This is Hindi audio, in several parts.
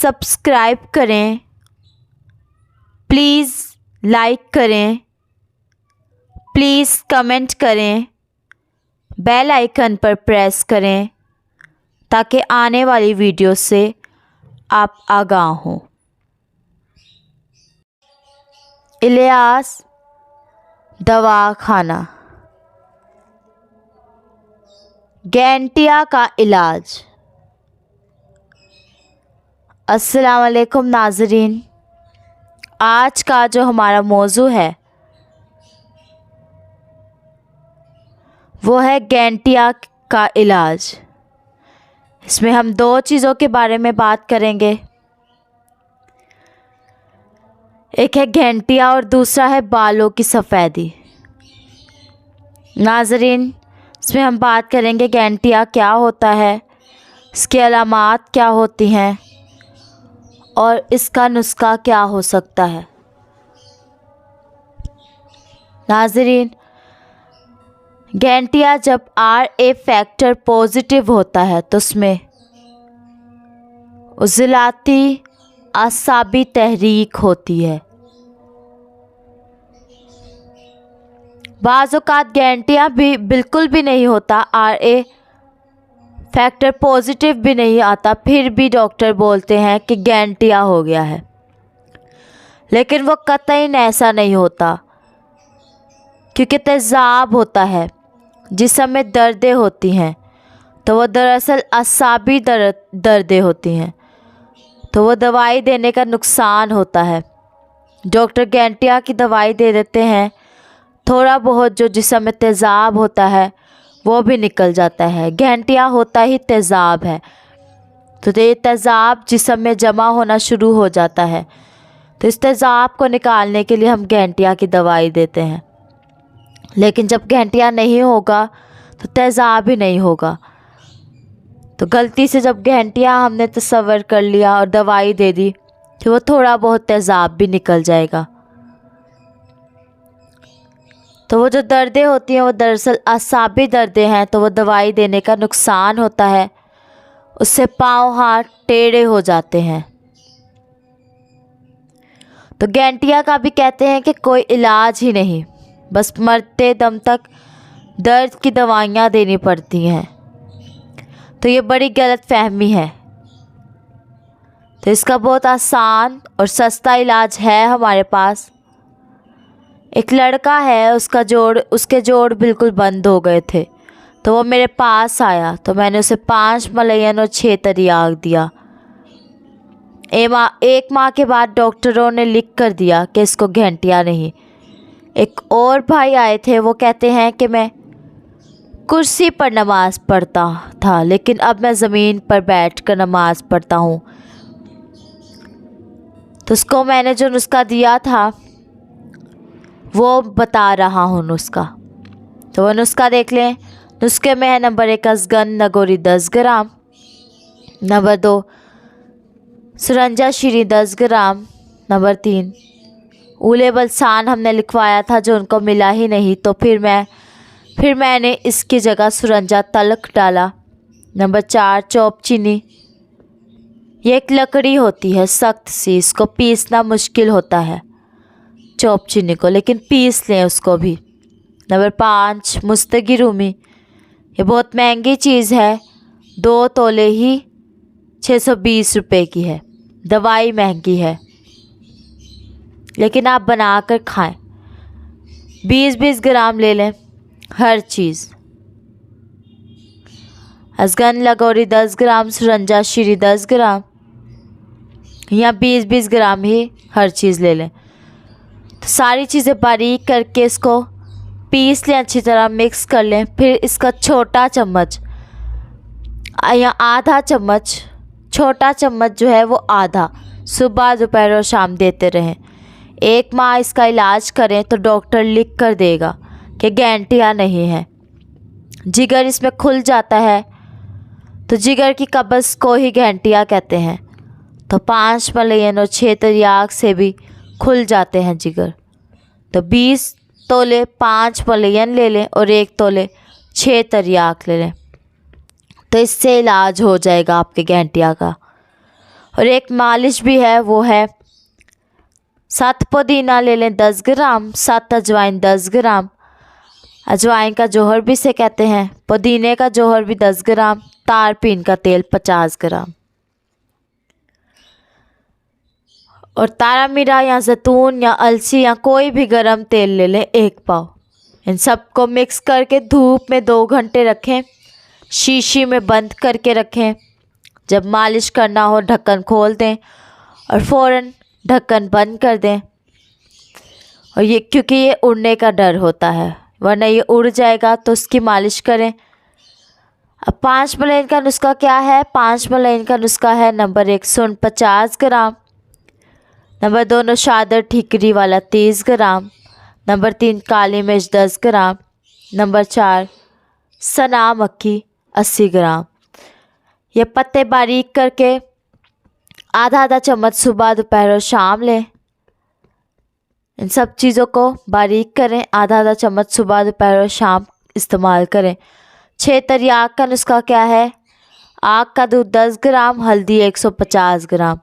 सब्सक्राइब करें, प्लीज़ लाइक करें, प्लीज़ कमेंट करें, बेल आइकन पर प्रेस करें ताकि आने वाली वीडियो से आप आगाह हों। इलियास दवाखाना, गैंटिया का इलाज। अस्सलाम वालेकुम नाज़रीन, आज का जो हमारा मौजू है वो है गैंटिया का इलाज। इसमें हम दो चीज़ों के बारे में बात करेंगे, एक है गैंटिया और दूसरा है बालों की सफ़ेदी। नाज़रीन, इसमें हम बात करेंगे गैंटिया क्या होता है, इसकी अलामात क्या होती हैं और इसका नुस्खा क्या हो सकता है। नाज़रीन, गैंटिया जब RA फैक्टर पॉजिटिव होता है तो उसमें उज़लाती आसाबी तहरीक होती है। बाज़ औक़ात गैंटिया भी बिल्कुल भी नहीं होता, RA फैक्टर पॉजिटिव भी नहीं आता, फिर भी डॉक्टर बोलते हैं कि गैंटिया हो गया है। लेकिन वो कतई ऐसा नहीं होता, क्योंकि तेज़ाब होता है, जिस्म में दर्दें होती हैं तो वो दरअसल असाबी दर्दें होती हैं, तो वो दवाई देने का नुकसान होता है। डॉक्टर गैंटिया की दवाई दे देते हैं, थोड़ा बहुत जो जिस्म में तेज़ाब होता है वो भी निकल जाता है। गैंटिया होता ही तेज़ाब है, तो ये तेज़ाब जिस्म में जमा होना शुरू हो जाता है, तो इस तेज़ाब को निकालने के लिए हम गैंटिया की दवाई देते हैं। लेकिन जब गैंटिया नहीं होगा तो तेज़ाब ही नहीं होगा, तो गलती से जब गैंटिया हमने तस्वर कर लिया और दवाई दे दी तो वो थोड़ा बहुत तेज़ाब भी निकल जाएगा। तो वो जो दर्दें होती हैं वो दरअसल असाबी दर्दें हैं, तो वो दवाई देने का नुकसान होता है, उससे पाँव हाथ टेढ़े हो जाते हैं। तो गैंटिया का भी कहते हैं कि कोई इलाज ही नहीं, बस मरते दम तक दर्द की दवाइयाँ देनी पड़ती हैं। तो ये बड़ी गलत फहमी है। तो इसका बहुत आसान और सस्ता इलाज है हमारे पास। एक लड़का है, उसके जोड़ बिल्कुल बंद हो गए थे, तो वो मेरे पास आया, तो मैंने उसे 5 मलयन और 6 तरियाक दिया। एक माह के बाद डॉक्टरों ने लिख कर दिया कि इसको गैंटिया नहीं। एक और भाई आए थे, वो कहते हैं कि मैं कुर्सी पर नमाज़ पढ़ता था, लेकिन अब मैं ज़मीन पर बैठकर नमाज़ पढ़ता हूँ। तो उसको मैंने जो नुस्खा दिया था वो बता रहा हूँ नुस्खा, तो वो नुस्खा देख लें। नुस्खे में है नंबर 1 अज़गन नगोरी 10 ग्राम, नंबर 2 सुरंजा शीरी 10 ग्राम, नंबर 3 उले बलसान हमने लिखवाया था जो उनको मिला ही नहीं, तो फिर मैंने इसकी जगह सुरंजा तलक डाला। नंबर 4 चौप चीनी, ये एक लकड़ी होती है सख्त सी, इसको पीसना मुश्किल होता है चौप चीनी को, लेकिन पीस लें उसको भी। नंबर 5 मुस्तगी रूमी, ये बहुत महंगी चीज़ है, 2 तोले ही 620 रुपये की है। दवाई महंगी है लेकिन आप बना कर खाएं। 20-20 ग्राम ले लें हर चीज़। अज़गन लगोरी 10 ग्राम, सुरंजा शीरी 10 ग्राम, या 20-20 ग्राम ही हर चीज़ ले लें। तो सारी चीज़ें बारीक करके इसको पीस लें, अच्छी तरह मिक्स कर लें। फिर इसका छोटा चम्मच या आधा चम्मच, छोटा चम्मच जो है वो आधा, सुबह दोपहर और शाम देते रहें। 1 माह इसका इलाज करें तो डॉक्टर लिख कर देगा कि गैंटिया नहीं है। जिगर इसमें खुल जाता है, तो जिगर की कब्ज़ को ही गैंटिया कहते हैं। तो 5 मलयन और 6 तरियाक से भी खुल जाते हैं जिगर। तो 20 तोले 5 मलयन ले लें और 1 तोले 6 तरियाक ले लें, तो इससे इलाज हो जाएगा आपके गैंटिया का। और एक मालिश भी है, वो है 7 पुदीना ले लें 10 ग्राम, 7 अजवाइन 10 ग्राम, अजवाइन का जौहर भी इसे कहते हैं, पुदीने का जौहर भी 10 ग्राम, तारपीन का तेल 50 ग्राम और तारा मीरा या जैतून या अलसी या कोई भी गरम तेल ले लें 1 पाव। इन सबको मिक्स करके धूप में 2 घंटे रखें, शीशी में बंद करके रखें। जब मालिश करना हो ढक्कन खोल दें और फ़ौरन ढक्कन बंद कर दें। और ये क्योंकि ये उड़ने का डर होता है, वरना ये उड़ जाएगा, तो उसकी मालिश करें। अब 5 मलईन का नुस्खा क्या है? 5 मलईन का नुस्खा है नंबर 1 सुन 50 ग्राम, नंबर 2 नौशादर ठीकरी वाला 30 ग्राम, नंबर 3 काली मिर्च 10 ग्राम, नंबर 4 सना मक्खी 80 ग्राम। ये पत्ते बारीक करके आधा चम्मच सुबह दोपहर और शाम लें। इन सब चीज़ों को बारीक करें, आधा चम्मच सुबह दोपहर और शाम इस्तेमाल करें। 6 तरियाक का नुस्खा क्या है? आग का दूध 10 ग्राम, हल्दी 150 ग्राम।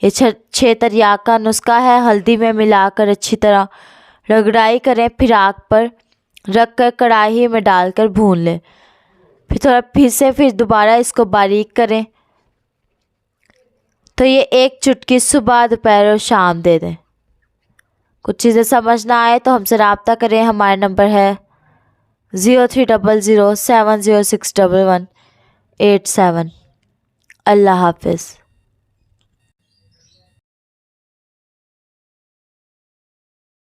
ये 6 तरियाक का नुस्खा है। हल्दी में मिलाकर अच्छी तरह रगड़ाई करें, फिर आग पर रख कर कढ़ाई में डालकर भून लें, फिर थोड़ा पीसें, फिर दोबारा इसको बारीक करें। तो ये 1 चुटकी सुबह दोपहर और शाम दे दें। कुछ चीज़ें समझ ना आए तो हमसे रब्ता करें। हमारा नंबर है 030070611187। अल्लाह हाफिज़।